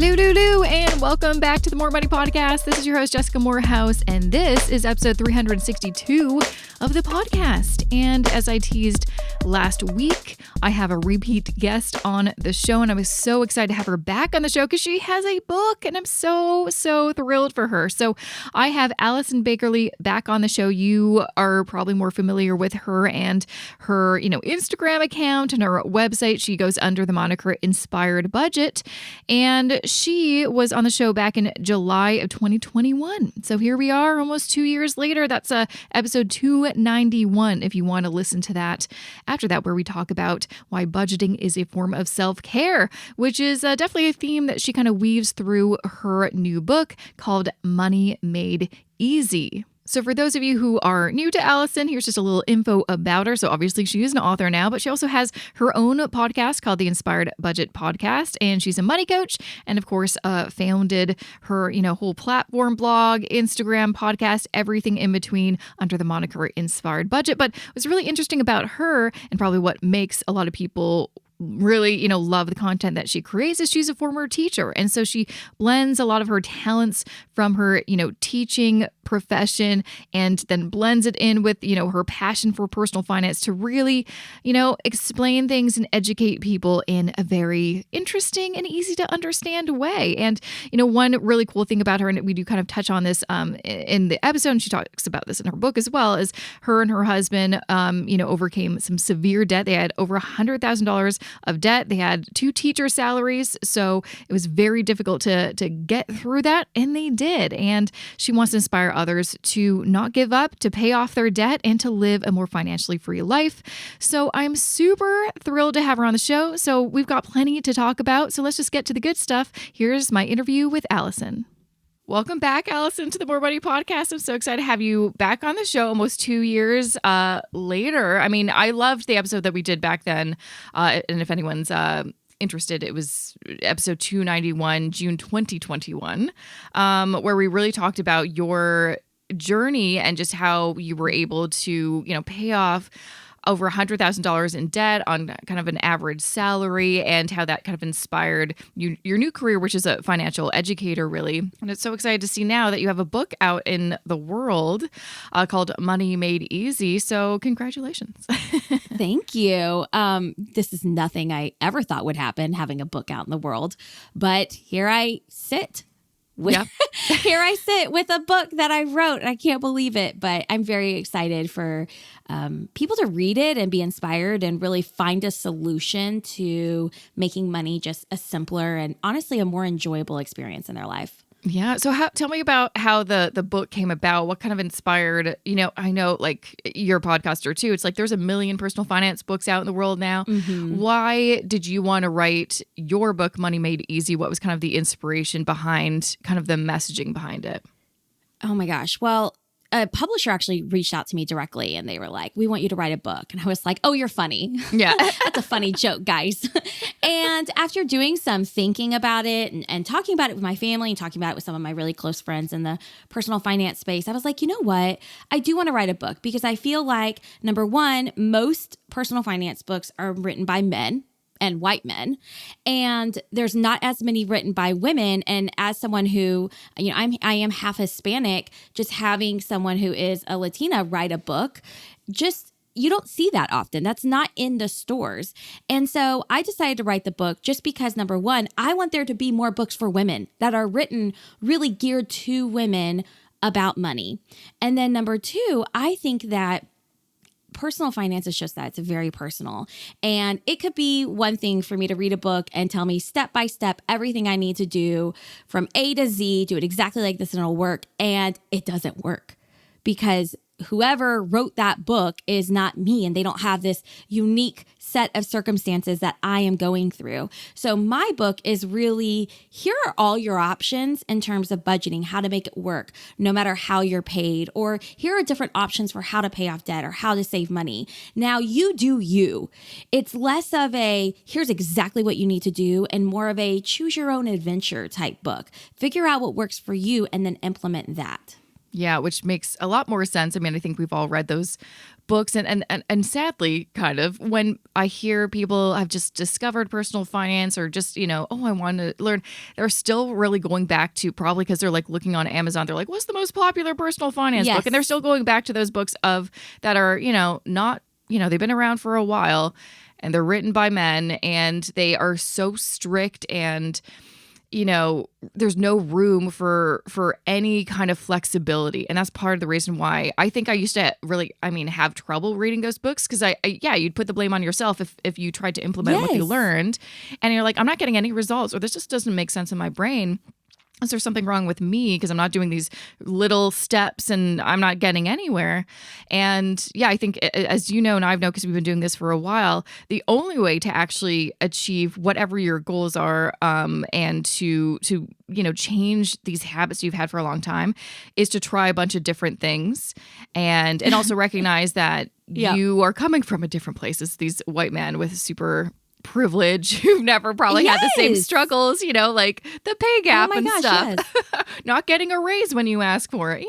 Hello, and welcome back to the More Money Podcast. This is your host, Jessica Morehouse, and this is episode 362 of the podcast. And as I teased last week, I have a repeat guest on the show, and I was so excited to have her back on the show because she has a book, and I'm so thrilled for her. So I have Allison Baggerly back on the show. You are probably more familiar with her and her, Instagram account and her website. She goes under the moniker Inspired Budget, and she was on the show back in July of 2021. So here we are almost 2 years later. That's episode 291 if you want to listen to that. After that, where we talk about why budgeting is a form of self-care, which is definitely a theme that she kind of weaves through her new book called Money Made Easy. So for those of you who are new to Allison, here's just a little info about her. So obviously she is an author now, but she also has her own podcast called the Inspired Budget Podcast, and she's a money coach, and of course founded her whole platform, blog, Instagram, podcast, everything in between under the moniker Inspired Budget. But what's really interesting about her, and probably what makes a lot of people really, love the content that she creates, is she's a former teacher. And so she blends a lot of her talents from her, teaching profession, and then blends it in with, her passion for personal finance to really, explain things and educate people in a very interesting and easy to understand way. And, one really cool thing about her, and we do kind of touch on this in the episode, and she talks about this in her book as well, is her and her husband, overcame some severe debt. They had over $100,000 of debt. They had 2 teacher salaries, so it was very difficult to get through that, and they did. And she wants to inspire others to not give up, to pay off their debt, and to live a more financially free life. So I'm super thrilled to have her on the show. So we've got plenty to talk about, so let's just get to the good stuff. Here's my interview with Allison. Welcome back, Allison, to the More Money Podcast. I'm so excited to have you back on the show almost 2 years later. I mean, I loved the episode that we did back then. And if anyone's interested, it was episode 291, June 2021, where we really talked about your journey and just how you were able to, pay off over $100,000 in debt on kind of an average salary, and how that kind of inspired your new career, which is a financial educator, really. And it's so excited to see now that you have a book out in the world called Money Made Easy. So congratulations. Thank you. This is nothing I ever thought would happen, having a book out in the world, but here I sit. Here I sit with a book that I wrote, and I can't believe it, but I'm very excited for people to read it and be inspired and really find a solution to making money just a simpler and honestly a more enjoyable experience in their life. Yeah. So tell me about how the book came about. What kind of inspired, I know like you're a podcaster too. It's like there's a million personal finance books out in the world now. Mm-hmm. Why did you want to write your book, Money Made Easy? What was kind of the inspiration behind kind of the messaging behind it? Oh my gosh. Well, a publisher actually reached out to me directly, and they were like, "We want you to write a book." And I was like, "Oh, you're funny." Yeah. That's a funny joke, guys. And after doing some thinking about it and talking about it with my family and talking about it with some of my really close friends in the personal finance space, I was like, you know what? I do want to write a book because I feel like, number one, most personal finance books are written by men and white men, and there's not as many written by women. And as someone who, I am half Hispanic, just having someone who is a Latina write a book, you don't see that often. That's not in the stores. And so I decided to write the book just because, number one, I want there to be more books for women that are written really geared to women about money. And then number two, I think that personal finance is just that. It's very personal. And it could be one thing for me to read a book and tell me step by step everything I need to do from A to Z, do it exactly like this and it'll work. And it doesn't work because whoever wrote that book is not me, and they don't have this unique set of circumstances that I am going through. So my book is really, here are all your options in terms of budgeting, how to make it work, no matter how you're paid, or here are different options for how to pay off debt or how to save money. Now you do you. It's less of a, here's exactly what you need to do, and more of a choose your own adventure type book. Figure out what works for you and then implement that. Yeah, which makes a lot more sense. I mean, I think we've all read those books and sadly, kind of, when I hear people have just discovered personal finance or just, I want to learn, they're still really going back to, probably because they're like looking on Amazon, they're like, what's the most popular personal finance book? And they're still going back to those books that are, not, they've been around for a while and they're written by men and they are so strict and there's no room for any kind of flexibility. And that's part of the reason why I think I used to really, have trouble reading those books because you'd put the blame on yourself if you tried to implement what you learned and you're like, I'm not getting any results or this just doesn't make sense in my brain. Is there something wrong with me because I'm not doing these little steps and I'm not getting anywhere? And I think as you know, and I've known because we've been doing this for a while, the only way to actually achieve whatever your goals are and to change these habits you've had for a long time is to try a bunch of different things and also recognize that you are coming from a different place as these white men with super privilege who've never probably had the same struggles, like the pay gap stuff. Yes. Not getting a raise when you ask for it,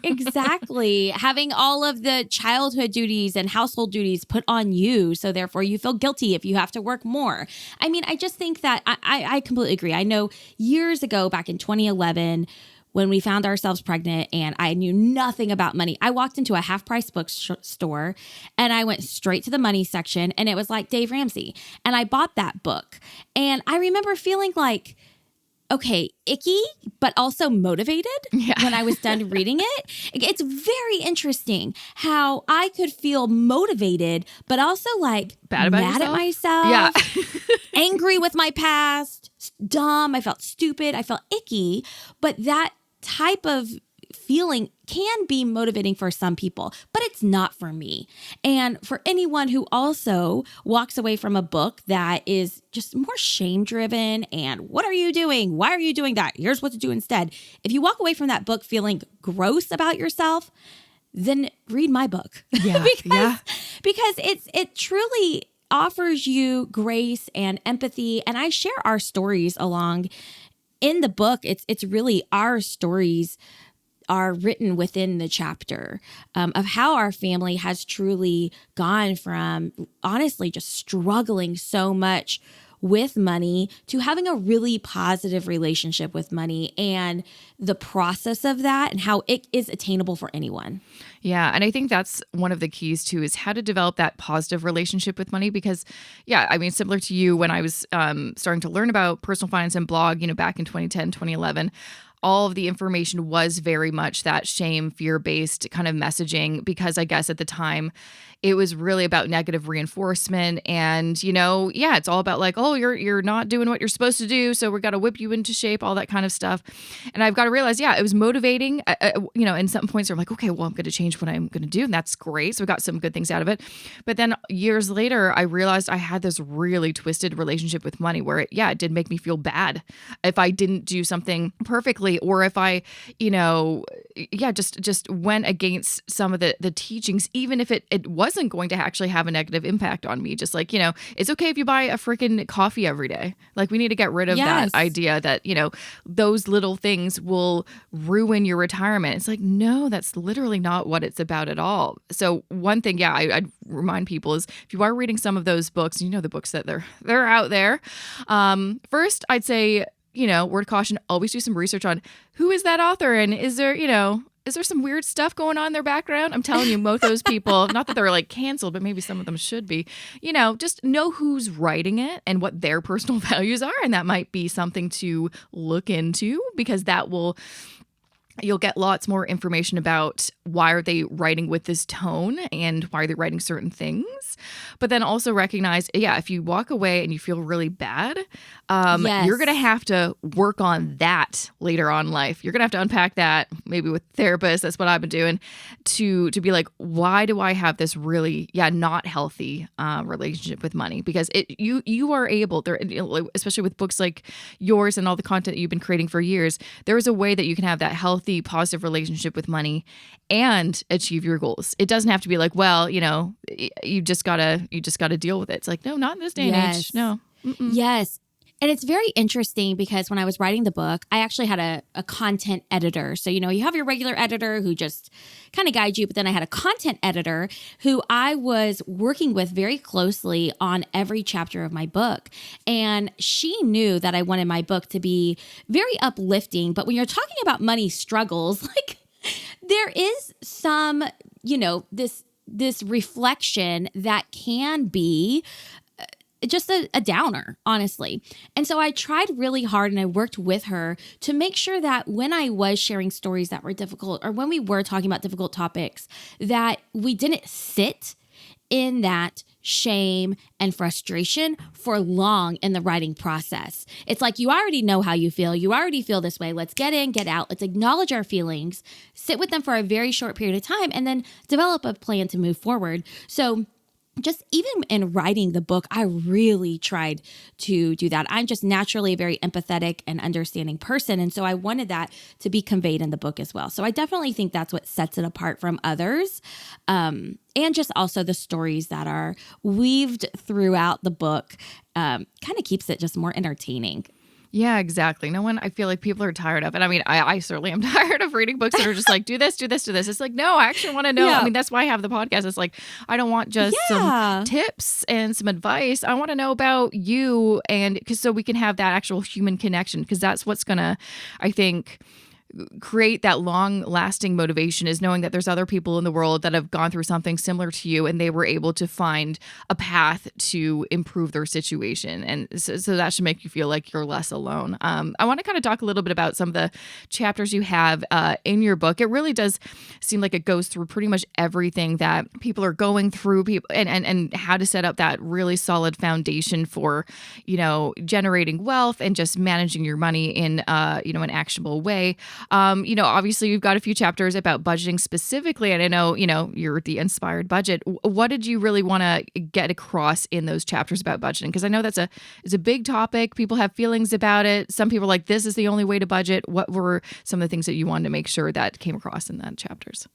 Exactly. Having all of the childhood duties and household duties put on you. So therefore you feel guilty if you have to work more. I just think that I completely agree. I know years ago, back in 2011, when we found ourselves pregnant and I knew nothing about money, I walked into a half-price bookstore and I went straight to the money section and it was like Dave Ramsey. And I bought that book. And I remember feeling like, okay, icky, but also motivated when I was done reading it. It's very interesting how I could feel motivated, but also like mad at myself, angry with my past, dumb. I felt stupid. I felt icky, but that type of feeling can be motivating for some people, but it's not for me. And for anyone who also walks away from a book that is just more shame driven and what are you doing? Why are you doing that? Here's what to do instead. If you walk away from that book feeling gross about yourself, then read my book. Because it truly offers you grace and empathy. And I share our stories along in the book. It's really our stories are written within the chapter of how our family has truly gone from honestly just struggling so much with money to having a really positive relationship with money and the process of that and how it is attainable for anyone. Yeah. And I think that's one of the keys too, is how to develop that positive relationship with money. Because similar to you, when I was starting to learn about personal finance and blog, back in 2010, 2011, all of the information was very much that shame, fear-based kind of messaging, because I guess at the time it was really about negative reinforcement. And, it's all about like, oh, you're not doing what you're supposed to do, so we're got to whip you into shape, all that kind of stuff. And I've got to realize, it was motivating, in some points I'm like, okay, well, I'm going to change what I'm going to do. And that's great. So we got some good things out of it. But then years later, I realized I had this really twisted relationship with money where it did make me feel bad if I didn't do something perfectly, or if I, just went against some of the teachings, even if it wasn't going to actually have a negative impact on me. Just like, it's okay if you buy a freaking coffee every day. Like, we need to get rid of that idea that, those little things will ruin your retirement. It's like, no, that's literally not what it's about at all. So one thing, I'd remind people is if you are reading some of those books, the books that they're out there. First, I'd say, word of caution, always do some research on who is that author and is there some weird stuff going on in their background? I'm telling you, most of those people, not that they're like canceled, but maybe some of them should be, just know who's writing it and what their personal values are. And that might be something to look into, because you'll get lots more information about why are they writing with this tone and why are they writing certain things. But then also recognize, if you walk away and you feel really bad, you're going to have to work on that later on in life. You're going to have to unpack that, maybe with therapists. That's what I've been doing, to be like, why do I have this really, not healthy relationship with money? Because you are able, especially with books like yours and all the content you've been creating for years, there is a way that you can have that healthy, positive relationship with money and achieve your goals. It doesn't have to be like, well, you just gotta deal with it. It's like, no, not in this day and age. No. Yes. And it's very interesting because when I was writing the book, I actually had a content editor. So, you have your regular editor who just kind of guides you, but then I had a content editor who I was working with very closely on every chapter of my book. And she knew that I wanted my book to be very uplifting. But when you're talking about money struggles, like there is some, this reflection that can be just a downer, honestly. And so I tried really hard and I worked with her to make sure that when I was sharing stories that were difficult or when we were talking about difficult topics, that we didn't sit in that shame and frustration for long in the writing process. It's like, you already know how you feel. You already feel this way. Let's get in, get out. Let's acknowledge our feelings, sit with them for a very short period of time, and then develop a plan to move forward. So just even in writing the book, I really tried to do that. I'm just naturally a very empathetic and understanding person. And so I wanted that to be conveyed in the book as well. So I definitely think that's what sets it apart from others. And just also the stories that are weaved throughout the book kind of keeps it just more entertaining. Yeah, exactly. I feel like people are tired of it. I mean, I certainly am tired of reading books that are just like, do this, do this, do this. It's like, no, I actually want to know. Yeah. I mean, that's why I have the podcast. It's like, I don't want just some tips and some advice. I want to know about you, and so we can have that actual human connection, because that's what's going to, I think, create that long-lasting motivation, is knowing that there's other people in the world that have gone through something similar to you and they were able to find a path to improve their situation. And so that should make you feel like you're less alone. I want to kind of talk a little bit about some of the chapters you have in your book. It really does seem like it goes through pretty much everything that people are going through, and how to set up that really solid foundation for, generating wealth and just managing your money in, an actionable way. Obviously you've got a few chapters about budgeting specifically, and I know, you're the Inspired Budget. What did you really want to get across in those chapters about budgeting? Because I know it's a big topic. People have feelings about it. Some people are like, this is the only way to budget. What were some of the things that you wanted to make sure that came across in that chapters?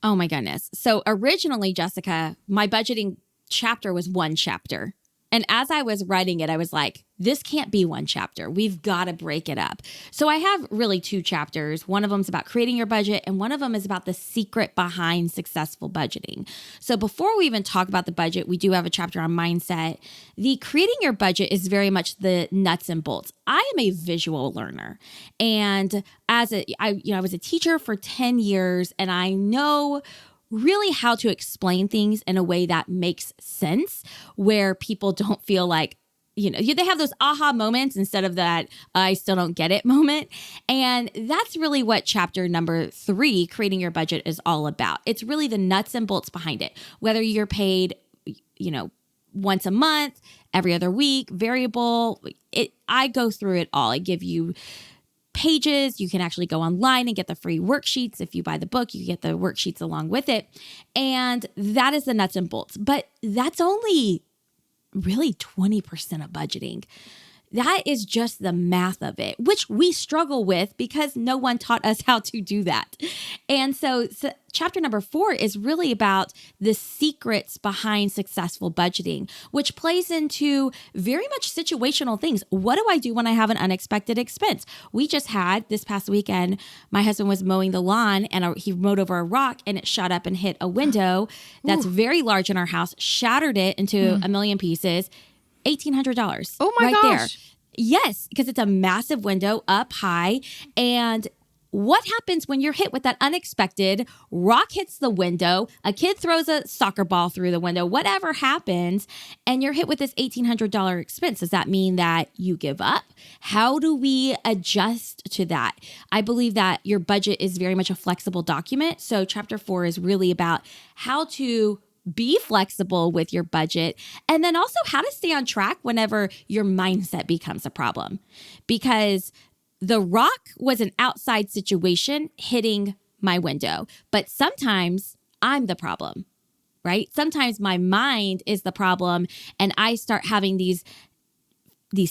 Oh my goodness. So originally, Jessica, my budgeting chapter was one chapter. And as I was writing it, I was like, this can't be one chapter. We've got to break it up. So I have really two chapters. One of them is about creating your budget, and one of them is about the secret behind successful budgeting. So before we even talk about the budget, we do have a chapter on mindset. The creating your budget is very much the nuts and bolts. I am a visual learner. And I was a teacher for 10 years, and I know really how to explain things in a way that makes sense, where people don't feel like, they have those aha moments instead of that I still don't get it moment. And that's really what chapter number 3, creating your budget, is all about. It's really the nuts and bolts behind it. Whether you're paid, once a month, every other week, variable, I go through it all. I give you pages. You can actually go online and get the free worksheets. If you buy the book, you get the worksheets along with it. And that is the nuts and bolts. But that's only really 20% of budgeting. That is just the math of it, which we struggle with because no one taught us how to do that. And so chapter number 4 is really about the secrets behind successful budgeting, which plays into very much situational things. What do I do when I have an unexpected expense? We just had this past weekend, my husband was mowing the lawn and he mowed over a rock and it shot up and hit a window that's very large in our house, shattered it into a million pieces. $1,800. Oh my gosh. There. Yes, because it's a massive window up high. And what happens when you're hit with that unexpected rock hits the window, a kid throws a soccer ball through the window, whatever happens, and you're hit with this $1,800 expense? Does that mean that you give up? How do we adjust to that? I believe that your budget is very much a flexible document. So chapter 4 is really about how to be flexible with your budget, and then also how to stay on track whenever your mindset becomes a problem. Because the rock was an outside situation hitting my window, but sometimes I'm the problem, right? Sometimes my mind is the problem, and I start having these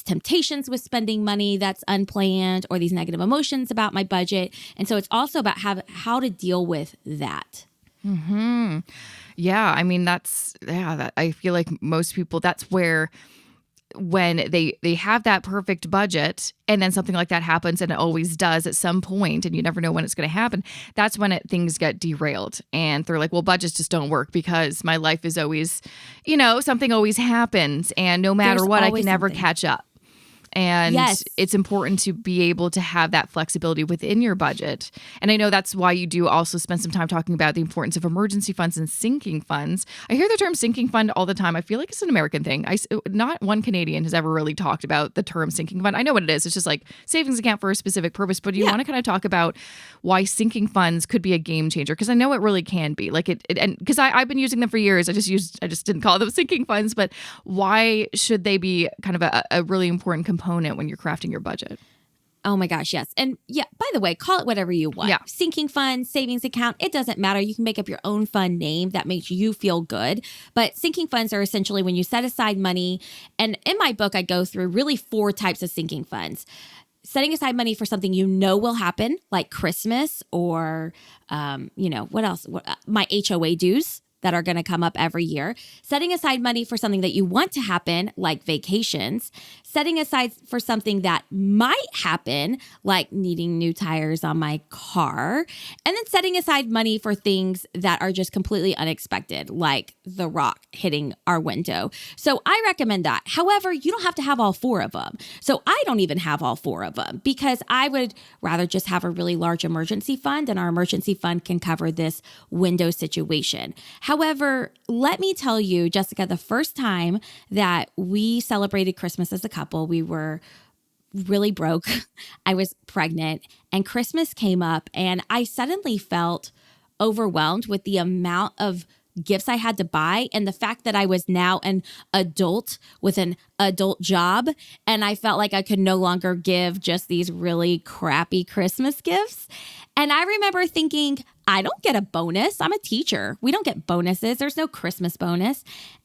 temptations with spending money that's unplanned, or these negative emotions about my budget. And so it's also about how to deal with that. Yeah, I mean, I feel like most people, that's where when they have that perfect budget and then something like that happens, and it always does at some point, and you never know when it's going to happen, that's when things get derailed. And they're like, well, budgets just don't work because my life is always, something always happens, and no matter There's what, I can always never something. catch up. And Yes. it's important to be able to have that flexibility within your budget. And I know that's why you do also spend some time talking about the importance of emergency funds and sinking funds. I hear the term sinking fund all the time. I feel like it's an American thing. Not one Canadian has ever really talked about the term sinking fund. I know what it is. It's just like savings account for a specific purpose. But do you want to kind of talk about why sinking funds could be a game changer? Because I know it really can be. Like and because I've been using them for years. I just didn't call them sinking funds. But why should they be kind of a really important component when you're crafting your budget? Oh my gosh, yes. And yeah, by the way, call it whatever you want. Yeah. Sinking fund, savings account, it doesn't matter. You can make up your own fund name that makes you feel good. But sinking funds are essentially when you set aside money. And in my book, I go through really 4 types of sinking funds. Setting aside money for something you know will happen, like Christmas or, what else? My HOA dues that are going to come up every year. Setting aside money for something that you want to happen, like vacations. Setting aside for something that might happen, like needing new tires on my car. And then setting aside money for things that are just completely unexpected, like the rock hitting our window. So I recommend that. However, you don't have to have all 4 of them. So I don't even have all 4 of them because I would rather just have a really large emergency fund, and our emergency fund can cover this window situation. However, let me tell you, Jessica, the first time that we celebrated Christmas as a couple, we were really broke. I was pregnant, and Christmas came up, and I suddenly felt overwhelmed with the amount of gifts I had to buy and the fact that I was now an adult with an adult job, and I felt like I could no longer give just these really crappy Christmas gifts. And I remember thinking, I don't get a bonus. I'm a teacher. We don't get bonuses. There's no Christmas bonus.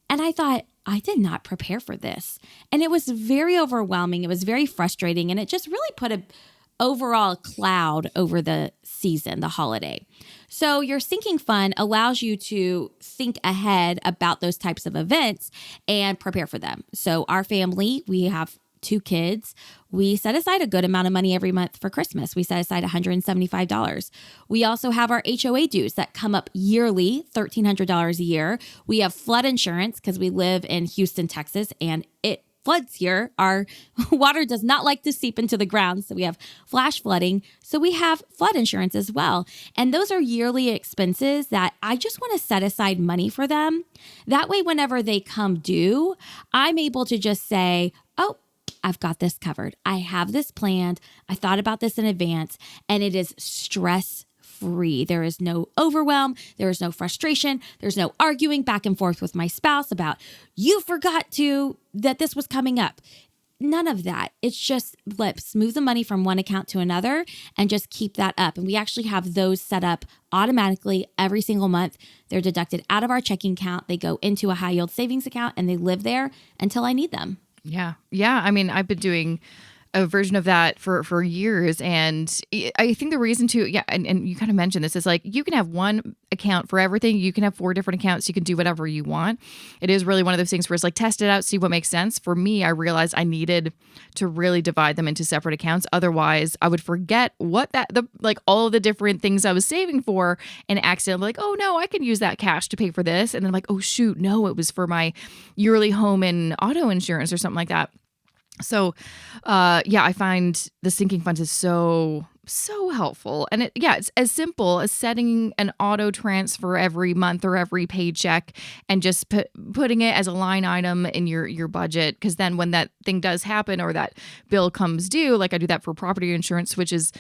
And I thought, I did not prepare for this. And it was very overwhelming. It was very frustrating. And it just really put a overall cloud over the season, the holiday. So your sinking fund allows you to think ahead about those types of events and prepare for them. So our family, we have 2 kids. We set aside a good amount of money every month for Christmas. We set aside $175. We also have our HOA dues that come up yearly, $1,300 a year. We have flood insurance because we live in Houston, Texas, and it floods here. Our water does not like to seep into the ground, so we have flash flooding. So we have flood insurance as well. And those are yearly expenses that I just want to set aside money for them. That way, whenever they come due, I'm able to just say, oh, I've got this covered. I have this planned. I thought about this in advance, and it is stress-free. There is no overwhelm. There is no frustration. There's no arguing back and forth with my spouse about, you forgot that this was coming up. None of that. It's just let's move the money from one account to another and just keep that up. And we actually have those set up automatically every single month. They're deducted out of our checking account. They go into a high yield savings account, and they live there until I need them. Yeah. Yeah. I mean, I've been doing a version of that for years. And I think the reason and you kind of mentioned this, is like, you can have one account for everything. You can have 4 different accounts. You can do whatever you want. It is really one of those things where it's like, test it out, see what makes sense. For me, I realized I needed to really divide them into separate accounts. Otherwise, I would forget all of the different things I was saving for, and accidentally like, oh no, I can use that cash to pay for this. And then I'm like, oh shoot, no, it was for my yearly home and auto insurance or something like that. So, I find the sinking funds is so helpful. And it's as simple as setting an auto transfer every month or every paycheck and just putting it as a line item in your budget. Because then when that thing does happen or that bill comes due, like I do that for property insurance, which is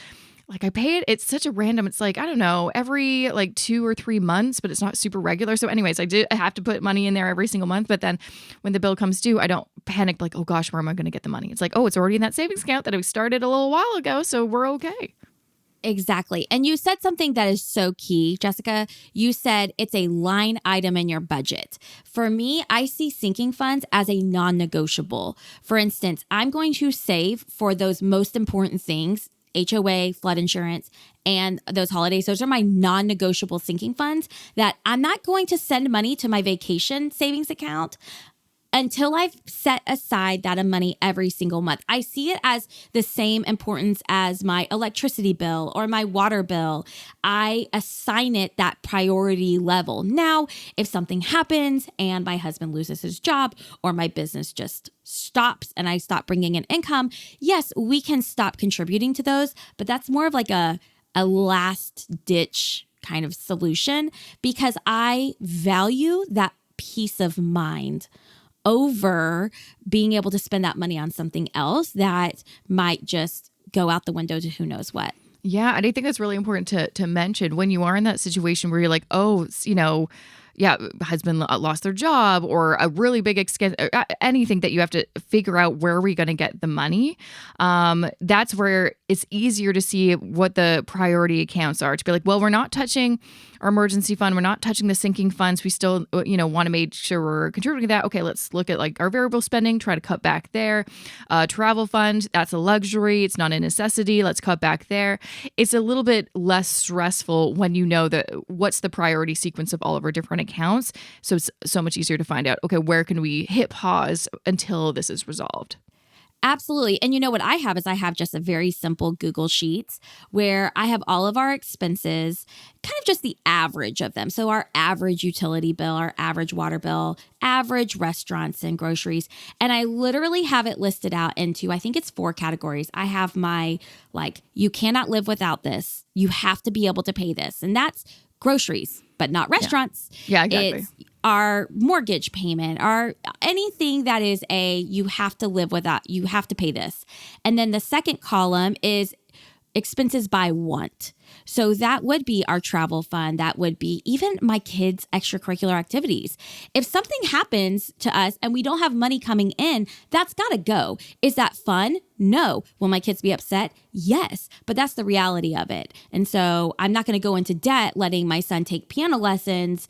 like I pay it. It's such a random, it's like, I don't know, every like 2 or 3 months, but it's not super regular. So anyways, I have to put money in there every single month. But then when the bill comes due, I don't panic like, oh gosh, where am I going to get the money? It's like, oh, it's already in that savings account that I started a little while ago. So we're okay. Exactly. And you said something that is so key, Jessica. You said it's a line item in your budget. For me, I see sinking funds as a non-negotiable. For instance, I'm going to save for those most important things, HOA, flood insurance, and those holidays. Those are my non-negotiable sinking funds that I'm not going to send money to my vacation savings account until I've set aside that money every single month. I see it as the same importance as my electricity bill or my water bill. I assign it that priority level. Now, if something happens and my husband loses his job or my business just stops and I stop bringing in income, yes, we can stop contributing to those, but that's more of like a last ditch kind of solution because I value that peace of mind over being able to spend that money on something else that might just go out the window to who knows what. Yeah, and I think that's really important to mention when you are in that situation where you're like, oh, husband lost their job or a really big expense, anything that you have to figure out where are we going to get the money. That's where it's easier to see what the priority accounts are, to be like, well, we're not touching our emergency fund. We're not touching the sinking funds. We still, want to make sure we're contributing to that. Okay, let's look at like our variable spending, try to cut back there. Travel fund, that's a luxury. It's not a necessity. Let's cut back there. It's a little bit less stressful when you know that what's the priority sequence of all of our different accounts. So it's so much easier to find out, okay, where can we hit pause until this is resolved? Absolutely. And what I have just a very simple Google Sheets where I have all of our expenses, kind of just the average of them. So our average utility bill, our average water bill, average restaurants and groceries. And I literally have it listed out into, I think it's 4 categories. I have my, you cannot live without this. You have to be able to pay this. And that's groceries, but not restaurants. Yeah, exactly. It's our mortgage payment, or anything that is you have to live without, you have to pay this. And then the second column is expenses by want. So that would be our travel fund. That would be even my kids' extracurricular activities. If something happens to us and we don't have money coming in, that's got to go. Is that fun? No. Will my kids be upset? Yes. But that's the reality of it. And so I'm not going to go into debt letting my son take piano lessons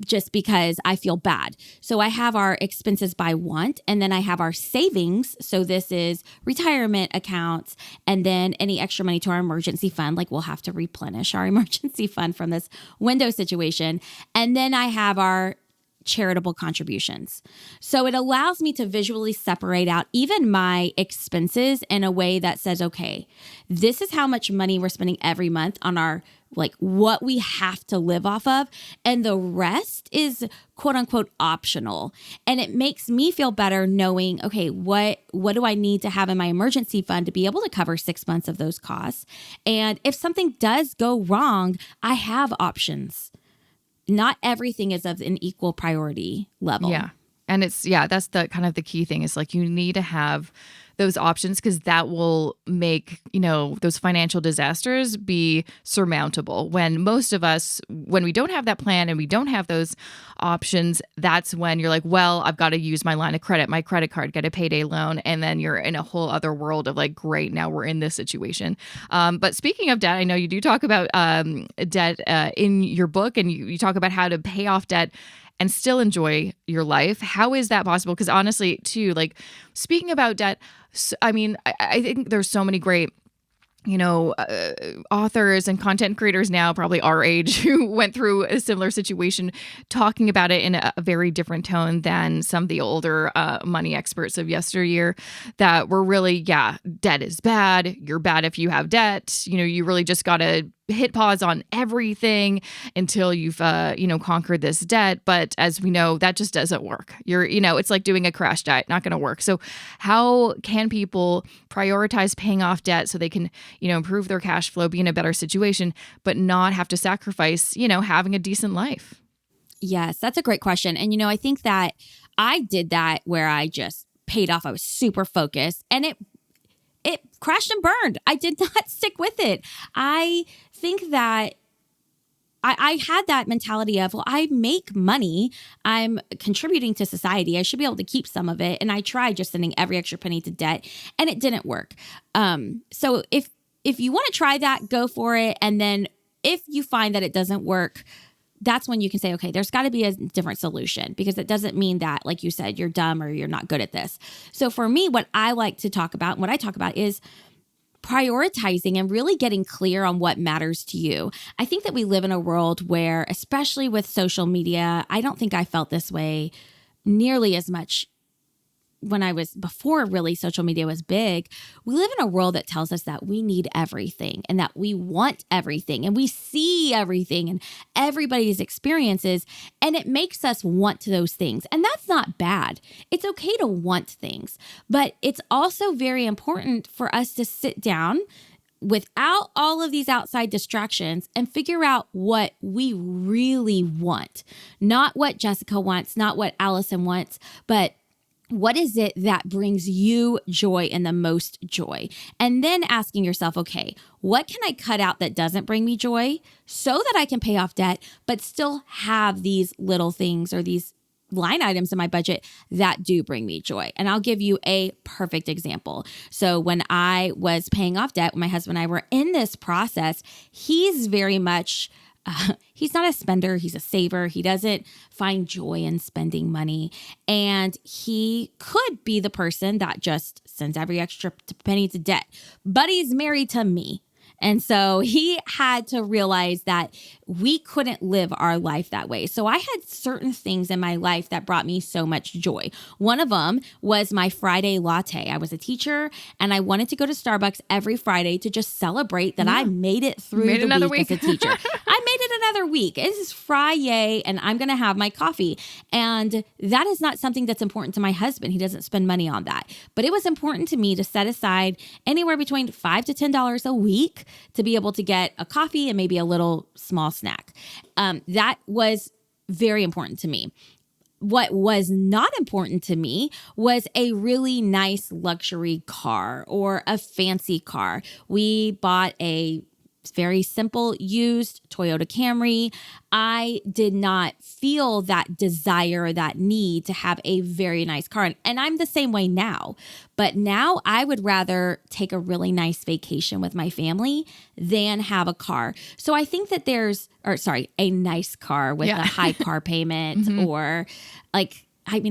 just because I feel bad. So I have our expenses by want, and then I have our savings. So this is retirement accounts, and then any extra money to our emergency fund, like we'll have to replenish our emergency fund from this window situation. And then I have our charitable contributions. So it allows me to visually separate out even my expenses in a way that says, okay, this is how much money we're spending every month on our what we have to live off of. And the rest is quote unquote optional. And it makes me feel better knowing, okay, what do I need to have in my emergency fund to be able to cover 6 months of those costs? And if something does go wrong, I have options. Not everything is of an equal priority level. Yeah. And that's the kind of the key thing is you need to have those options because that will make, those financial disasters be surmountable. When most of us, when we don't have that plan and we don't have those options, that's when you're like, well, I've got to use my line of credit, my credit card, get a payday loan. And then you're in a whole other world of great, now we're in this situation. But speaking of debt, I know you do talk about debt in your book, and you talk about how to pay off debt and still enjoy your life. How is that possible? Because honestly, too, speaking about debt, I mean, I think there's so many great, authors and content creators now, probably our age, who went through a similar situation, talking about it in a very different tone than some of the older money experts of yesteryear that were really, debt is bad. You're bad if you have debt. You really just got to hit pause on everything until you've, conquered this debt. But as we know, that just doesn't work. It's like doing a crash diet, not going to work. So how can people prioritize paying off debt so they can, improve their cash flow, be in a better situation, but not have to sacrifice, having a decent life? Yes, that's a great question. And, I think that I did that where I just paid off. I was super focused, and it crashed and burned. I did not stick with it. I think that I had that mentality of, well, I make money. I'm contributing to society. I should be able to keep some of it. And I tried just sending every extra penny to debt, and it didn't work. So if you want to try that, go for it. And then if you find that it doesn't work, that's when you can say, okay, there's got to be a different solution, because it doesn't mean that, like you said, you're dumb or you're not good at this. So for me, what I like to talk about, and what I talk about, is prioritizing and really getting clear on what matters to you. I think that we live in a world where, especially with social media, I don't think I felt this way nearly as much before really social media was big. We live in a world that tells us that we need everything and that we want everything and we see everything and everybody's experiences, and it makes us want those things. And that's not bad. It's okay to want things, but it's also very important for us to sit down without all of these outside distractions and figure out what we really want. Not what Jessica wants, not what Allison wants, but what is it that brings you joy and the most joy? And then asking yourself, okay, what can I cut out that doesn't bring me joy so that I can pay off debt, but still have these little things or these line items in my budget that do bring me joy? And I'll give you a perfect example. So when I was paying off debt, when my husband and I were in this process, he's very much he's not a spender. He's a saver. He doesn't find joy in spending money. And he could be the person that just sends every extra penny to debt. But he's married to me. And so he had to realize that we couldn't live our life that way. So I had certain things in my life that brought me so much joy. One of them was my Friday latte. I was a teacher and I wanted to go to Starbucks every Friday to just celebrate that I made it through the week as a teacher. I made it another week. This is Friday and I'm going to have my coffee. And that is not something that's important to my husband. He doesn't spend money on that. But it was important to me to set aside anywhere between $5 to $10 a week to be able to get a coffee and maybe a little small snack. That was very important to me. What was not important to me was a really nice luxury car or a fancy car. We bought a very simple used Toyota Camry. I did not feel that desire, that need to have a very nice car. And I'm the same way now. But now I would rather take a really nice vacation with my family than have a car. So I think that a nice car with a high car payment or I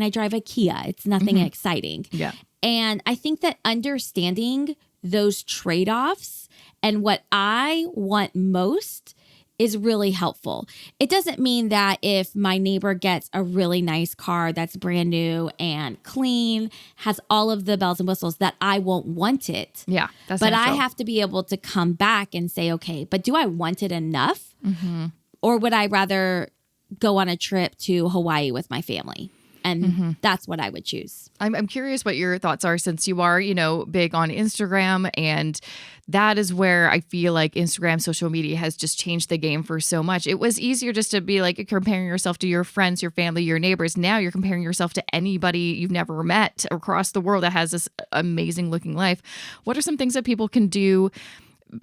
drive a Kia. It's nothing exciting. Yeah. And I think that understanding those trade-offs and what I want most is really helpful. It doesn't mean that if my neighbor gets a really nice car that's brand new and clean, has all of the bells and whistles, that I won't want it. Yeah, that's But natural. I have to be able to come back and say, okay, but do I want it enough? Or would I rather go on a trip to Hawaii with my family? And that's what I would choose. I'm curious what your thoughts are, since you are, big on Instagram, and that is where I feel like Instagram, social media has just changed the game for so much. It was easier just to be like comparing yourself to your friends, your family, your neighbors. Now you're comparing yourself to anybody you've never met across the world that has this amazing looking life. What are some things that people can do?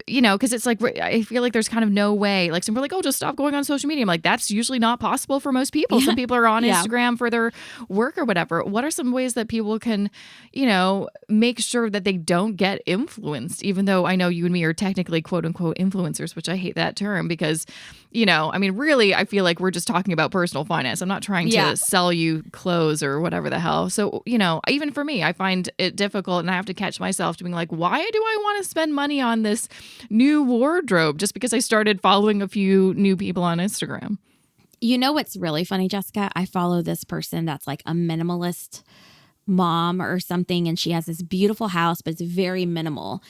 Because it's like, I feel like there's kind of no way, like some people are like, oh, just stop going on social media. I'm like, that's usually not possible for most people. Some people are on Instagram for their work or whatever. What are some ways that people can, make sure that they don't get influenced, even though I know you and me are technically quote unquote influencers, which I hate that term because, really, I feel like we're just talking about personal finance. I'm not trying to sell you clothes or whatever the hell. So, even for me, I find it difficult and I have to catch myself to being like, why do I want to spend money on this new wardrobe just because I started following a few new people on Instagram? You know what's really funny, Jessica? I follow this person that's like a minimalist mom or something, and she has this beautiful house, but it's very minimal.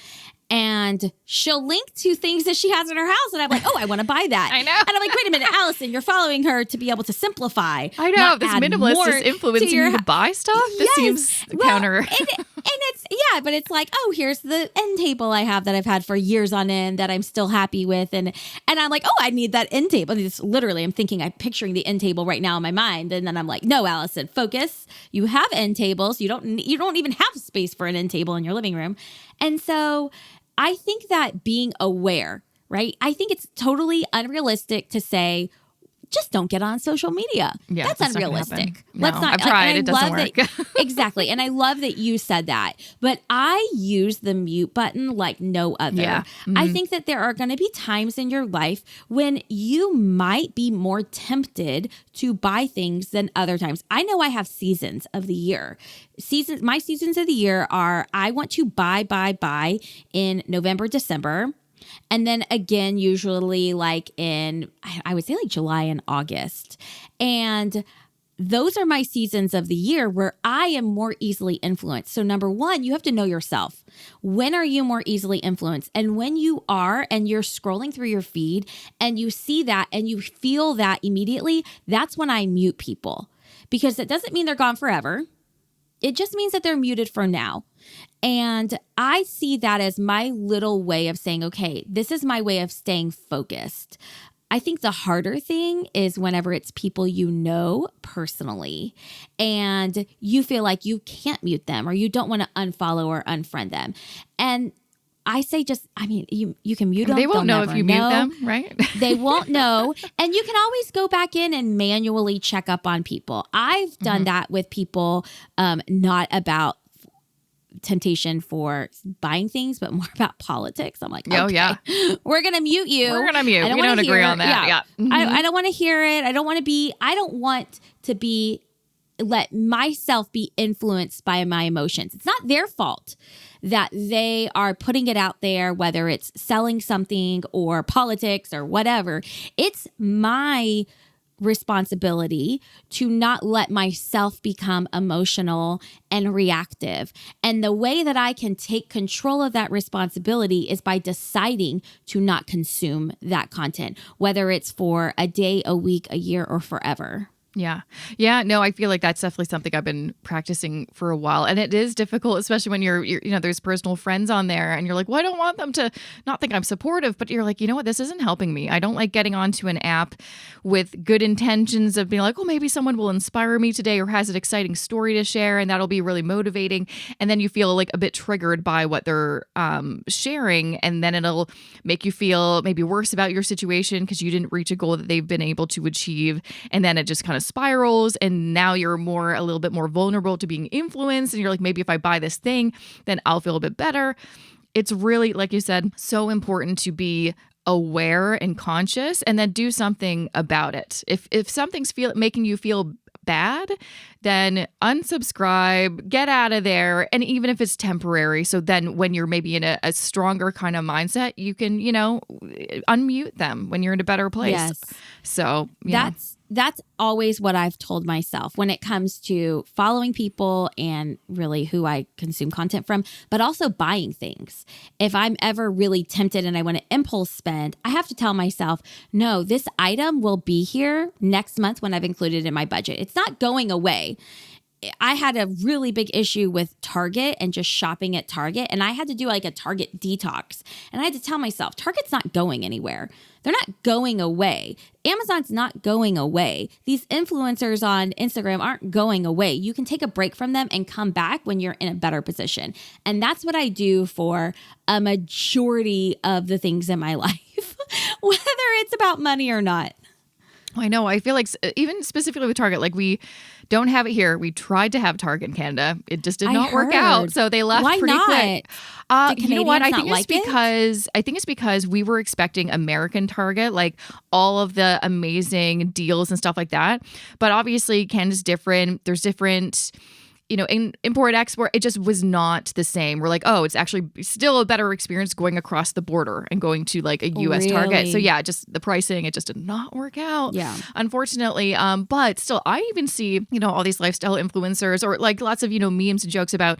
And she'll link to things that she has in her house. And I'm like, oh, I want to buy that. I know. And I'm like, wait a minute, Allison, you're following her to be able to simplify. I know. This minimalist is influencing you to buy stuff. This seems counter. And it's, but it's like, oh, here's the end table I have that I've had for years on end that I'm still happy with. And I'm like, oh, I need that end table. It's literally, I'm picturing the end table right now in my mind. And then I'm like, no, Allison, focus. You have end tables. You don't even have space for an end table in your living room. And so I think that being aware, right? I think it's totally unrealistic to say, just don't get on social media. Yeah, that's unrealistic. No, I've tried. It doesn't work. Exactly. And I love that you said that. But I use the mute button like no other. Yeah. I think that there are going to be times in your life when you might be more tempted to buy things than other times. I know I have seasons of the year. My seasons of the year are I want to buy in November, December. And then again, usually like in, I would say like July and August. And those are my seasons of the year where I am more easily influenced. So number one, you have to know yourself. When are you more easily influenced? And when you are, and you're scrolling through your feed and you see that and you feel that immediately, that's when I mute people, because that doesn't mean they're gone forever. It just means that they're muted for now. And I see that as my little way of saying, okay, this is my way of staying focused. I think the harder thing is whenever it's people you know personally and you feel like you can't mute them or you don't want to unfollow or unfriend them. And I say you can mute them. They won't know if you mute them, right? They won't know. And you can always go back in and manually check up on people. I've done that with people, not about temptation for buying things, but more about politics. I'm like, okay, we're going to mute you. We're going to mute. We don't agree on that. Yeah. Mm-hmm. I don't want to hear it. I don't want to let myself be influenced by my emotions. It's not their fault that they are putting it out there, whether it's selling something or politics or whatever. It's my responsibility to not let myself become emotional and reactive. And the way that I can take control of that responsibility is by deciding to not consume that content, whether it's for a day, a week, a year, or forever. Yeah. Yeah. No, I feel like that's definitely something I've been practicing for a while. And it is difficult, especially when you're there's personal friends on there and you're like, well, I don't want them to not think I'm supportive, but you're like, you know what, this isn't helping me. I don't like getting onto an app with good intentions of being like, oh, maybe someone will inspire me today or has an exciting story to share. And that'll be really motivating. And then you feel like a bit triggered by what they're sharing. And then it'll make you feel maybe worse about your situation because you didn't reach a goal that they've been able to achieve. And then it just kind of spirals, and now you're a little bit more vulnerable to being influenced, and you're like, maybe if I buy this thing, then I'll feel a bit better. It's really, like you said, so important to be aware and conscious and then do something about it. If something's making you feel bad, then unsubscribe, get out of there. And even if it's temporary, so then when you're maybe in a stronger kind of mindset, you can, unmute them when you're in a better place. Yes. So that's always what I've told myself when it comes to following people and really who I consume content from, but also buying things. If I'm ever really tempted and I want to impulse spend, I have to tell myself, no, this item will be here next month when I've included it in my budget. It's not going away. I had a really big issue with Target and just shopping at Target. And I had to do like a Target detox. And I had to tell myself, Target's not going anywhere. They're not going away. Amazon's not going away. These influencers on Instagram aren't going away. You can take a break from them and come back when you're in a better position. And that's what I do for a majority of the things in my life, whether it's about money or not. I know. I feel like even specifically with Target, like we don't have it here. We tried to have Target in Canada. It just did not work out. So they left pretty quick. You know what? I think it's because we were expecting American Target, like all of the amazing deals and stuff like that. But obviously Canada's different. There's different in import export, it just was not the same. We're like, oh, it's actually still a better experience going across the border and going to like a US Target. So yeah, just the pricing, it just did not work out. Yeah. Unfortunately. But still, I even see, all these lifestyle influencers or like lots of, memes and jokes about,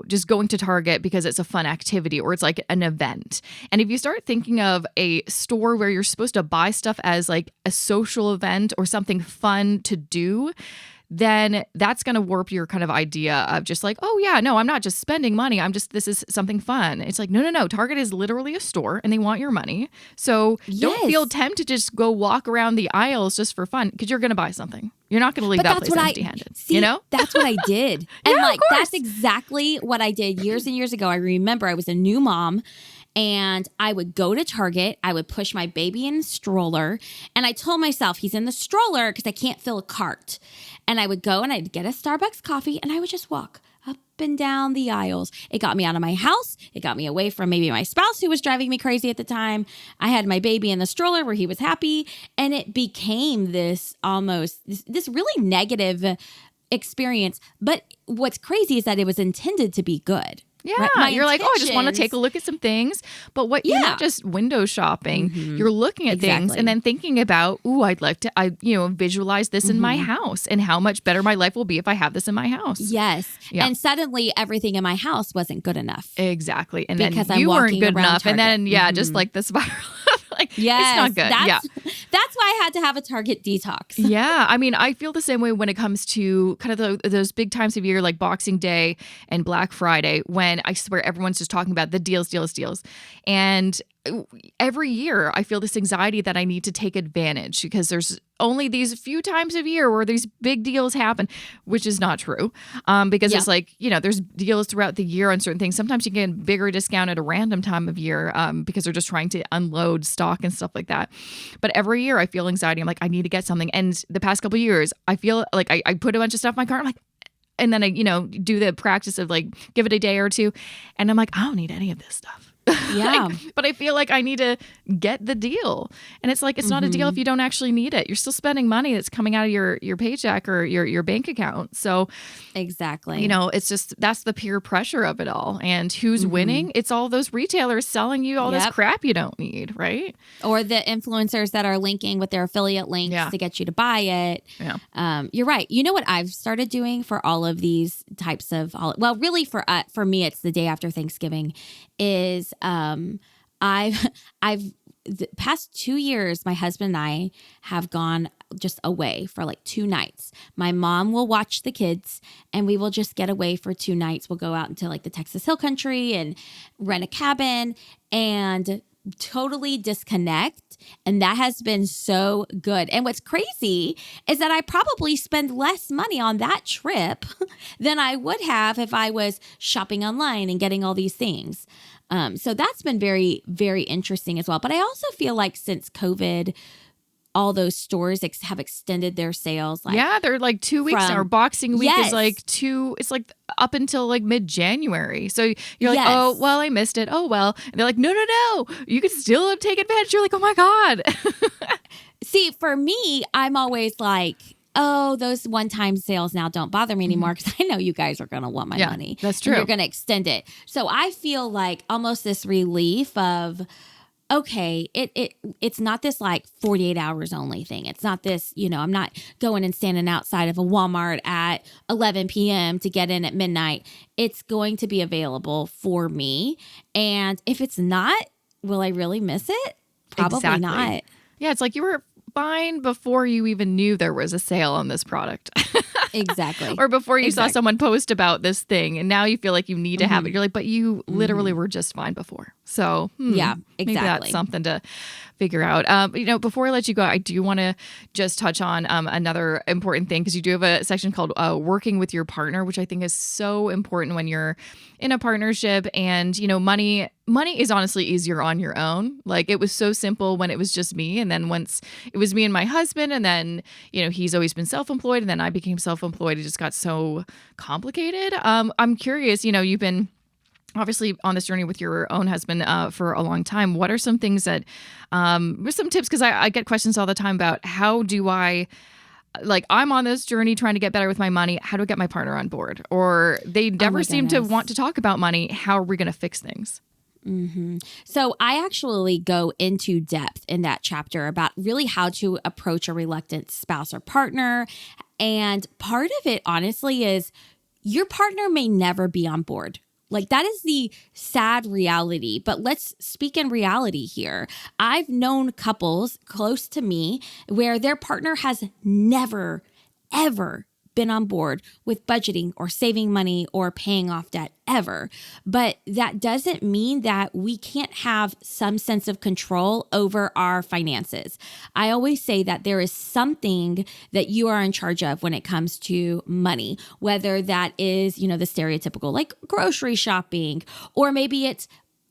just going to Target because it's a fun activity or it's like an event. And if you start thinking of a store where you're supposed to buy stuff as like a social event or something fun to do, then that's going to warp your kind of idea of just like, oh yeah, no, I'm not just spending money. this is something fun. It's like, no. Target is literally a store and they want your money. So don't feel tempted to just go walk around the aisles just for fun because you're going to buy something. You're not going to leave that place empty-handed. That's what I did. And that's exactly what I did years and years ago. I remember I was a new mom. And I would go to Target. I would push my baby in a stroller. And I told myself, he's in the stroller because I can't fill a cart. And I would go and I'd get a Starbucks coffee and I would just walk up and down the aisles. It got me out of my house. It got me away from maybe my spouse who was driving me crazy at the time. I had my baby in the stroller where he was happy. And it became this really negative experience. But what's crazy is that it was intended to be good. Yeah. My You're like, oh, I just want to take a intentions- look at some things. But what you're not just window shopping. You're looking at things Exactly. and then thinking about, ooh, I'd like to, visualize this in my house and how much better my life will be if I have this in my house. Yes. Yeah. And suddenly everything in my house wasn't good enough. Exactly. And Because then I'm you weren't walking good around enough. And then, Target. just like the spiral. Like, Yes. it's not good. That's why I had to have a Target detox. Yeah. I mean, I feel the same way when it comes to kind of those big times of year like Boxing Day and Black Friday, when I swear everyone's just talking about the deals. And every year I feel this anxiety that I need to take advantage because there's only these few times of year where these big deals happen, which is not true. Because it's like, there's deals throughout the year on certain things. Sometimes you can get a bigger discount at a random time of year because they're just trying to unload stock and stuff like that. But every year I feel anxiety. I'm like, I need to get something. And the past couple of years, I feel like I put a bunch of stuff in my cart. I'm like, and then I, do the practice of like, give it a day or two. And I'm like, I don't need any of this stuff. Yeah. But I feel like I need to get the deal. And it's like, it's not a deal if you don't actually need it. You're still spending money that's coming out of your paycheck or your bank account. So exactly. It's just, that's the peer pressure of it all. And who's winning? It's all those retailers selling you all this crap you don't need, right? Or the influencers that are linking with their affiliate links to get you to buy it. Yeah. You're right. You know what I've started doing for all of these types of, really for me, it's the day after Thanksgiving is I've the past 2 years, my husband and I have gone just away for like 2 nights. My mom will watch the kids and we will just get away for 2 nights. We'll go out into like the Texas Hill Country and rent a cabin and totally disconnect. And that has been so good. And what's crazy is that I probably spend less money on that trip than I would have if I was shopping online and getting all these things. So that's been very, very interesting as well. But I also feel like since COVID, all those stores have extended their sales. Like, yeah, they're like 2 weeks now. Boxing Week is like it's like up until like mid-January. So you're like, oh, well, I missed it. Oh, well. And they're like, no. You can still take advantage. You're like, oh my God. See, for me, I'm always like, oh, those one-time sales now don't bother me anymore because I know you guys are going to want my money. That's true. And you're going to extend it. So I feel like almost this relief of, okay, it's not this like 48 hours only thing. It's not this, I'm not going and standing outside of a Walmart at 11 p.m. to get in at midnight. It's going to be available for me. And if it's not, will I really miss it? Probably not. Yeah, it's like you were fine before you even knew there was a sale on this product. Exactly. Or before you saw someone post about this thing and now you feel like you need to have it. You're like, but you literally were just fine before. So yeah, exactly. Maybe that's something to figure out. Before I let you go, I do want to just touch on another important thing because you do have a section called working with your partner, which I think is so important when you're in a partnership. And, money is honestly easier on your own. Like it was so simple when it was just me. And then once it was me and my husband, and then, he's always been self-employed and then I became self-employed. It just got so complicated. I'm curious, you've been obviously on this journey with your own husband for a long time. What are some things that, some tips? Because I get questions all the time about how do I, I'm on this journey trying to get better with my money. How do I get my partner on board? Or they never seem to want to talk about money. How are we going to fix things? Mm-hmm. So I actually go into depth in that chapter about really how to approach a reluctant spouse or partner. And part of it, honestly, is your partner may never be on board. Like that is the sad reality, but let's speak in reality here. I've known couples close to me where their partner has never, ever been on board with budgeting or saving money or paying off debt ever. But that doesn't mean that we can't have some sense of control over our finances. I always say that there is something that you are in charge of when it comes to money, whether that is, the stereotypical like grocery shopping, or maybe it's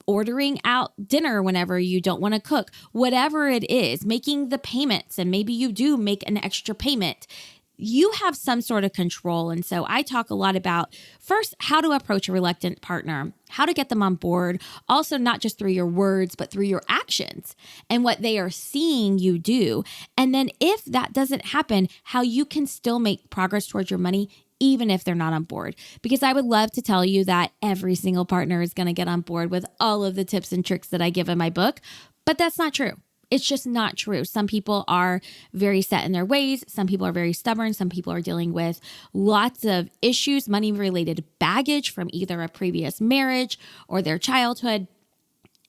ordering out dinner whenever you don't want to cook, whatever it is, making the payments, and maybe you do make an extra payment. You have some sort of control. And so I talk a lot about first, how to approach a reluctant partner, how to get them on board, also not just through your words, but through your actions and what they are seeing you do. And then if that doesn't happen, how you can still make progress towards your money even if they're not on board. Because I would love to tell you that every single partner is going to get on board with all of the tips and tricks that I give in my book, but that's not true. It's just not true. Some people are very set in their ways. Some people are very stubborn. Some people are dealing with lots of issues, money-related baggage from either a previous marriage or their childhood.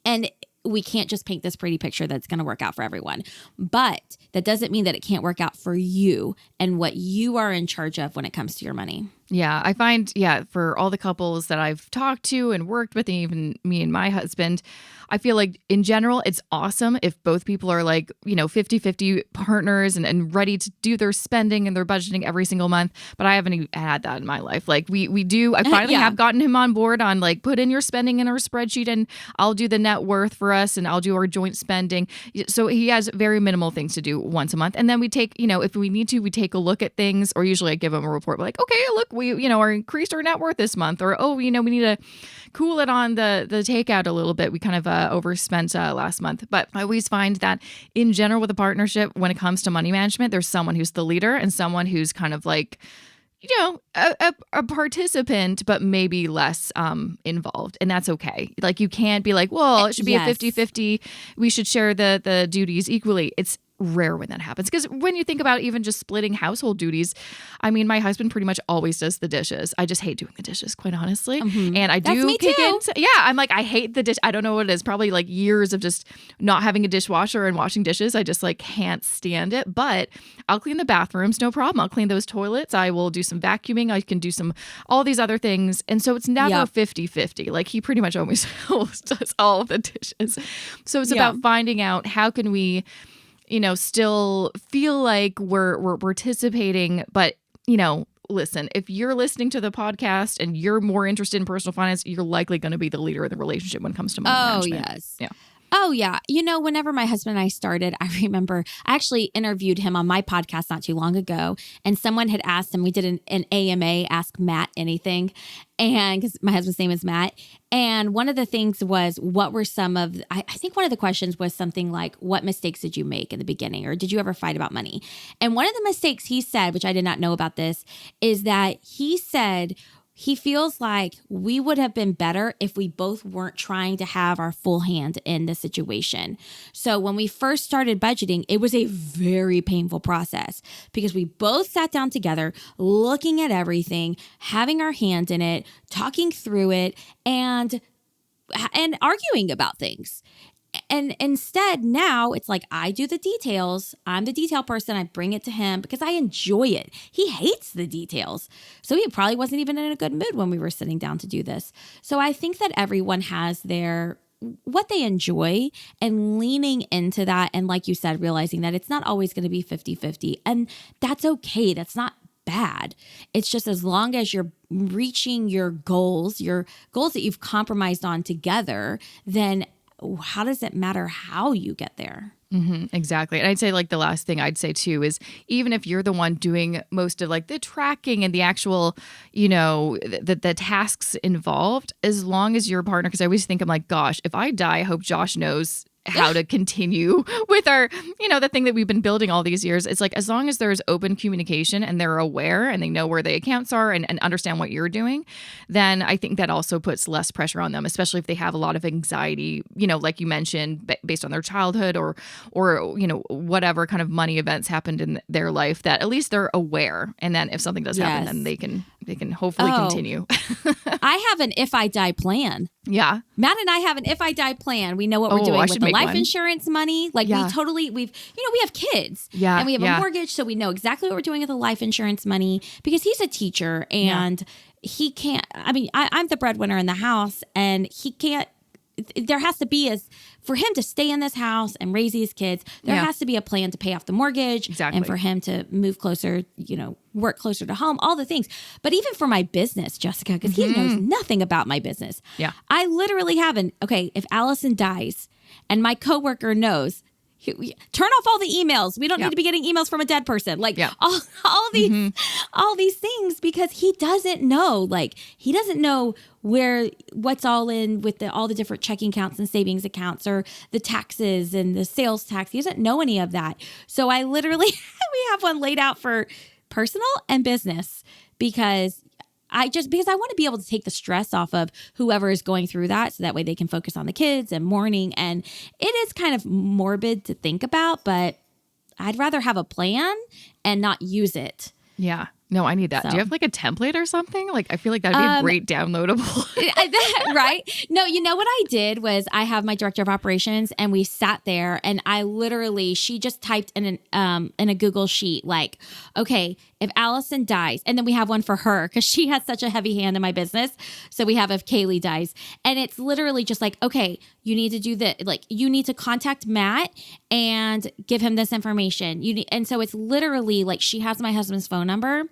And we can't just paint this pretty picture that's going to work out for everyone. But that doesn't mean that it can't work out for you and what you are in charge of when it comes to your money. Yeah, I find, for all the couples that I've talked to and worked with, and even me and my husband, I feel like in general, it's awesome if both people are like, 50-50 partners and ready to do their spending and their budgeting every single month. But I haven't even had that in my life. Like we do, I finally have gotten him on board on like, put in your spending in our spreadsheet and I'll do the net worth for us and I'll do our joint spending. So he has very minimal things to do once a month. And then we take, if we need to, we take a look at things, or usually I give him a report like, okay, look, we, are increased our net worth this month, or, we need to cool it on the takeout a little bit. We kind of overspent last month. But I always find that in general with a partnership, when it comes to money management, there's someone who's the leader and someone who's kind of like, a participant, but maybe less involved. And that's okay. Like you can't be like, well, it should be a 50-50. We should share the duties equally. It's rare when that happens. Because when you think about even just splitting household duties, I mean, my husband pretty much always does the dishes. I just hate doing the dishes, quite honestly. Mm-hmm. And I do kick into, I'm like, I hate the dish. I don't know what it is. Probably like years of just not having a dishwasher and washing dishes. I just like can't stand it. But I'll clean the bathrooms, no problem. I'll clean those toilets. I will do some vacuuming. I can do all these other things. And so it's never 50-50. Like he pretty much always does all of the dishes. So it's about finding out how can we still feel like we're participating, but, listen, if you're listening to the podcast and you're more interested in personal finance, you're likely going to be the leader of the relationship when it comes to money management. Yes. Yeah. Oh, yeah. Whenever my husband and I started, I remember I actually interviewed him on my podcast not too long ago. And someone had asked him, we did an AMA, Ask Matt Anything. And because my husband's name is Matt. And one of the things was, what were some of, I think one of the questions was something like, what mistakes did you make in the beginning? Or did you ever fight about money? And one of the mistakes he said, which I did not know about this, is that he said, he feels like we would have been better if we both weren't trying to have our full hand in the situation. So when we first started budgeting, it was a very painful process because we both sat down together, looking at everything, having our hand in it, talking through it, and arguing about things. And instead, now it's like I do the details. I'm the detail person. I bring it to him because I enjoy it. He hates the details. So he probably wasn't even in a good mood when we were sitting down to do this. So I think that everyone has what they enjoy and leaning into that. And like you said, realizing that it's not always going to be 50-50. And that's okay. That's not bad. It's just as long as you're reaching your goals that you've compromised on together, then how does it matter how you get there? Mm-hmm, exactly. And I'd say like the last thing I'd say too is even if you're the one doing most of like the tracking and the actual, the tasks involved, as long as your partner, because I always think I'm like, gosh, if I die, I hope Josh knows how to continue with our, the thing that we've been building all these years. It's like, as long as there's open communication and they're aware and they know where the accounts are and understand what you're doing, then I think that also puts less pressure on them, especially if they have a lot of anxiety, like you mentioned, based on their childhood or, whatever kind of money events happened in their life, that at least they're aware. And then if something does happen, then they can hopefully continue. I have an if I die plan. Yeah. Matt and I have an if I die plan. We know what we're doing with the life insurance money. Like we have kids and we have a mortgage. So we know exactly what we're doing with the life insurance money because he's a teacher and he can't, I'm the breadwinner in the house and he can't, there has to be for him to stay in this house and raise these kids, there has to be a plan to pay off the mortgage and for him to move closer, work closer to home, all the things. But even for my business, Jessica, because he knows nothing about my business. Yeah. I literally if Allison dies and my coworker knows, turn off all the emails. We don't need to be getting emails from a dead person. Like all these things because he doesn't know. Like he doesn't know what's all in with all the different checking accounts and savings accounts or the taxes and the sales tax. He doesn't know any of that. So I literally we have one laid out for personal and business because I want to be able to take the stress off of whoever is going through that, so that way they can focus on the kids and mourning. And it is kind of morbid to think about, but I'd rather have a plan and not use it. Yeah. No, I need that. So. Do you have like a template or something? Like, I feel like that'd be a great downloadable. Right? No, you know what I did was I have my director of operations, and we sat there, and she just typed in a Google sheet, like, okay, if Allison dies, and then we have one for her because she has such a heavy hand in my business. So we have if Kaylee dies, and it's literally just like, okay, you need to do this. Like, you need to contact Matt and give him this information. And so it's literally like, she has my husband's phone number.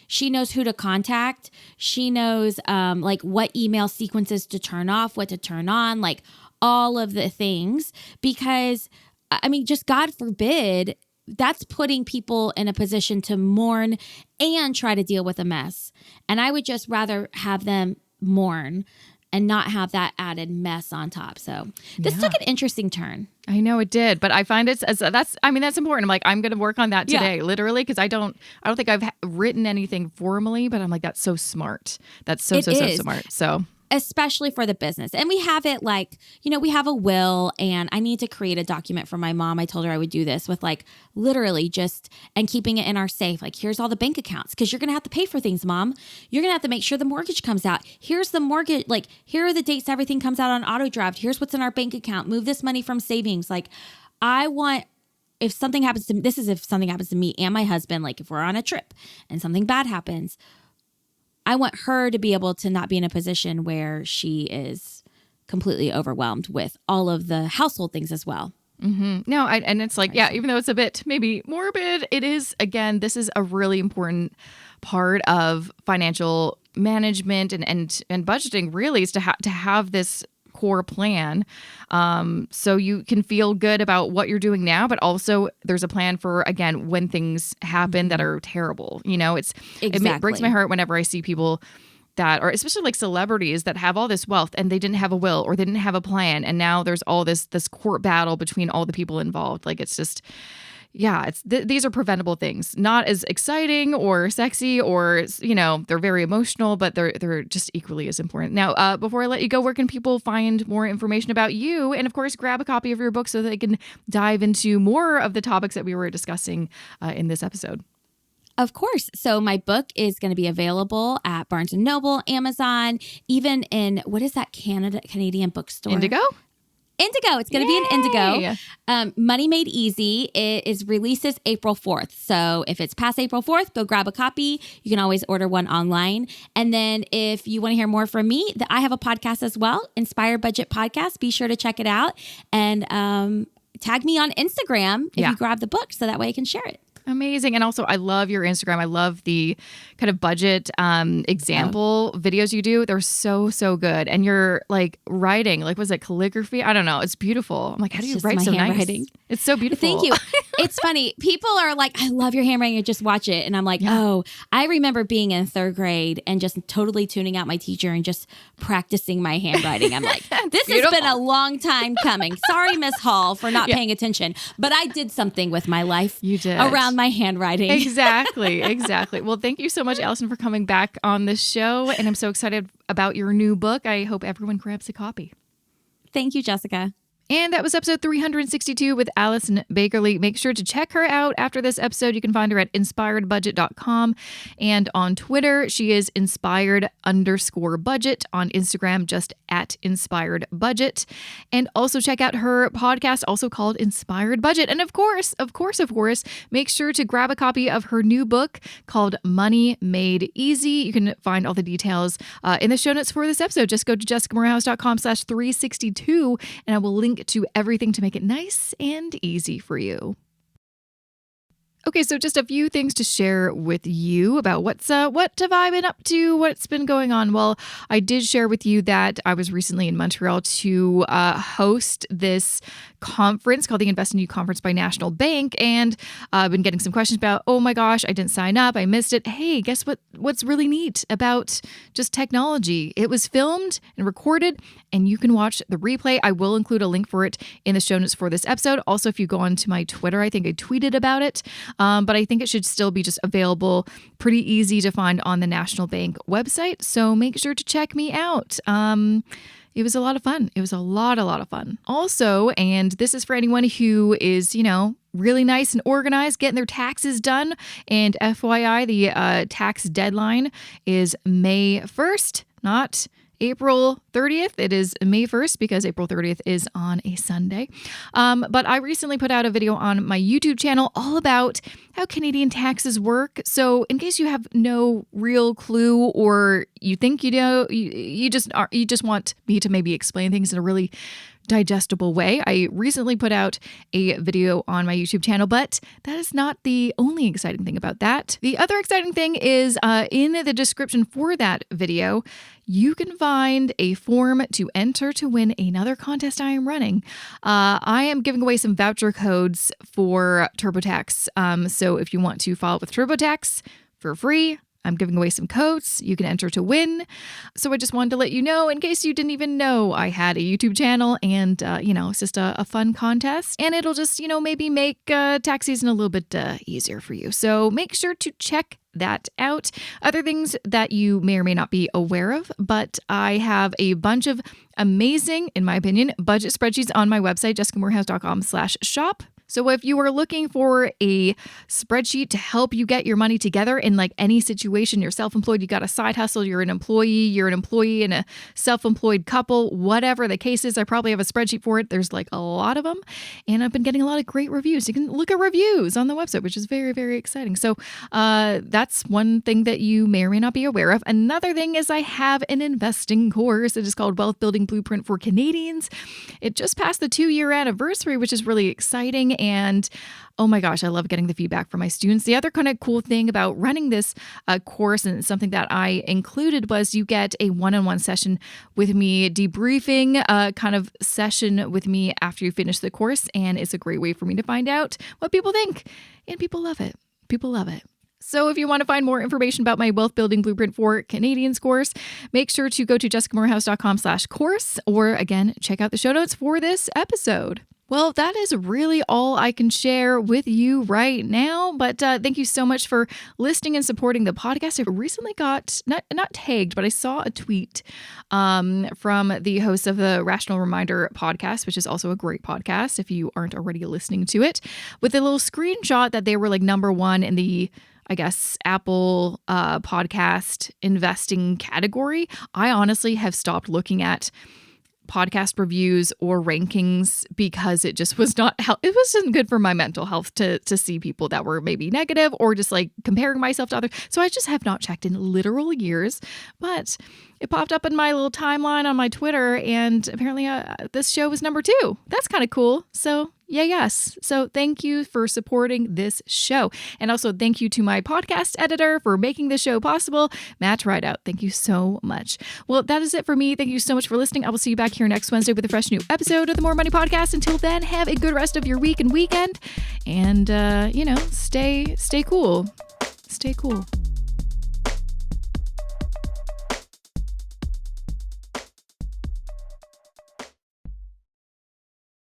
She knows who to contact. She knows like what email sequences to turn off, what to turn on, like all of the things. Because, I mean, just God forbid, that's putting people in a position to mourn and try to deal with a mess. And I would just rather have them mourn and not have that added mess on top. So this took an interesting turn. I know it did, but I find that's important. I'm like, I'm going to work on that today, literally, because I don't think I've written anything formally, but I'm like, that's so smart. That's so smart. So. Especially for the business. And we have it like, we have a will, and I need to create a document for my mom. I told her I would do this with like literally and keeping it in our safe. Like, here's all the bank accounts, because you're going to have to pay for things, Mom. You're going to have to make sure the mortgage comes out. Here's the mortgage. Like, here are the dates everything comes out on auto draft. Here's what's in our bank account. Move this money from savings. Like, if something happens to me, this is if something happens to me and my husband, like if we're on a trip and something bad happens, I want her to be able to not be in a position where she is completely overwhelmed with all of the household things as well. Mm-hmm. No, and it's like, even though it's a bit maybe morbid, it is, again, this is a really important part of financial management and budgeting, really, is to have this core plan, so you can feel good about what you're doing now, but also there's a plan for, again, when things happen that are terrible. It breaks my heart whenever I see people that are, especially like celebrities, that have all this wealth and they didn't have a will or they didn't have a plan, and now there's all this court battle between all the people involved. Like, it's just. Yeah, these are preventable things. Not as exciting or sexy, or they're very emotional, but they're just equally as important. Now, before I let you go, where can people find more information about you? And of course, grab a copy of your book so that they can dive into more of the topics that we were discussing in this episode. Of course. So my book is going to be available at Barnes & Noble, Amazon, even in, what is that Canadian bookstore? Indigo. It's going to be in Indigo. Money Made Easy. It releases April 4th. So if it's past April 4th, go grab a copy. You can always order one online. And then if you want to hear more from me, I have a podcast as well, Inspired Budget Podcast. Be sure to check it out. And tag me on Instagram if you grab the book, so that way I can share it. Amazing. And also, I love your Instagram. I love the kind of budget example videos you do. They're so good. And you're like writing, like, was it calligraphy? I don't know. It's beautiful. I'm like, how do you write so nice? It's so beautiful. Thank you. It's funny. People are like, I love your handwriting, and just watch it. And I'm like, I remember being in third grade and just totally tuning out my teacher and just practicing my handwriting. I'm like, this has been a long time coming. Sorry, Miss Hall, for not paying attention. But I did something with my life. You did. Around my handwriting. Exactly. Well, thank you so much, Allison, for coming back on this show. And I'm so excited about your new book. I hope everyone grabs a copy. Thank you, Jessica. And that was episode 362 with Allison Baggerly. Make sure to check her out after this episode. You can find her at inspiredbudget.com. And on Twitter, she is inspired_budget. On Instagram, just at inspiredbudget. And also check out her podcast, also called Inspired Budget. And of course, make sure to grab a copy of her new book called Money Made Easy. You can find all the details in the show notes for this episode. Just go to jessicamorehouse.com/362, and I will link to everything to make it nice and easy for you. Okay, so just a few things to share with you about what have I been up to, what's been going on. Well, I did share with you that I was recently in Montreal to host this conference called the Invest in You Conference by National Bank, and I've been getting some questions about, oh my gosh, I didn't sign up, I missed it. Hey, guess what's really neat about just technology? It was filmed and recorded, and you can watch the replay. I will include a link for it in the show notes for this episode. Also, if you go onto my Twitter, I think I tweeted about it. but I think it should still be just available, pretty easy to find on the National Bank website. So make sure to check me out. It was a lot of fun. It was a lot of fun. Also, and this is for anyone who is, really nice and organized, getting their taxes done. And FYI, the tax deadline is May 1st, not April 30th. It is May 1st because April 30th is on a Sunday. But I recently put out a video on my YouTube channel all about how Canadian taxes work. So in case you have no real clue, or you think you know, you just want me to maybe explain things in a really digestible way, I recently put out a video on my YouTube channel, but that is not the only exciting thing about that. The other exciting thing is in the description for that video, you can find a form to enter to win another contest I am running. I am giving away some voucher codes for TurboTax. So if you want to follow up with TurboTax for free, I'm giving away some codes you can enter to win. So I just wanted to let you know, in case you didn't even know I had a YouTube channel, and, it's just a fun contest, and it'll just, maybe make tax season a little bit easier for you. So make sure to check that out. Other things that you may or may not be aware of, but I have a bunch of amazing, in my opinion, budget spreadsheets on my website, jessicamorehouse.com/shop. So if you are looking for a spreadsheet to help you get your money together in like any situation, you're self-employed, you got a side hustle, you're an employee in a self-employed couple, whatever the case is, I probably have a spreadsheet for it. There's like a lot of them, and I've been getting a lot of great reviews. You can look at reviews on the website, which is very, very exciting. So that's one thing that you may or may not be aware of. Another thing is I have an investing course. It is called Wealth Building Blueprint for Canadians. It just passed the 2-year anniversary, which is really exciting. And oh my gosh, I love getting the feedback from my students. The other kind of cool thing about running this course, and something that I included, was you get a one-on-one session with me, debriefing kind of session with me after you finish the course. And it's a great way for me to find out what people think. And people love it. People love it. So if you want to find more information about my Wealth Building Blueprint for Canadians course, make sure to go to jessicamorehouse.com/course, or again, check out the show notes for this episode. Well, that is really all I can share with you right now. But thank you so much for listening and supporting the podcast. I recently got, not tagged, but I saw a tweet from the host of the Rational Reminder podcast, which is also a great podcast if you aren't already listening to it, with a little screenshot that they were like number one in the, I guess, Apple podcast investing category. I honestly have stopped looking at podcast reviews or rankings because it just was not, it wasn't good for my mental health to see people that were maybe negative or just like comparing myself to others. So I just have not checked in literal years, but it popped up in my little timeline on my Twitter, and apparently this show was number 2. That's kind of cool. So yes. So thank you for supporting this show. And also thank you to my podcast editor for making this show possible, Matt Rideout. Thank you so much. Well, that is it for me. Thank you so much for listening. I will see you back here next Wednesday with a fresh new episode of the More Money Podcast. Until then, have a good rest of your week and weekend. And, stay cool. Stay cool.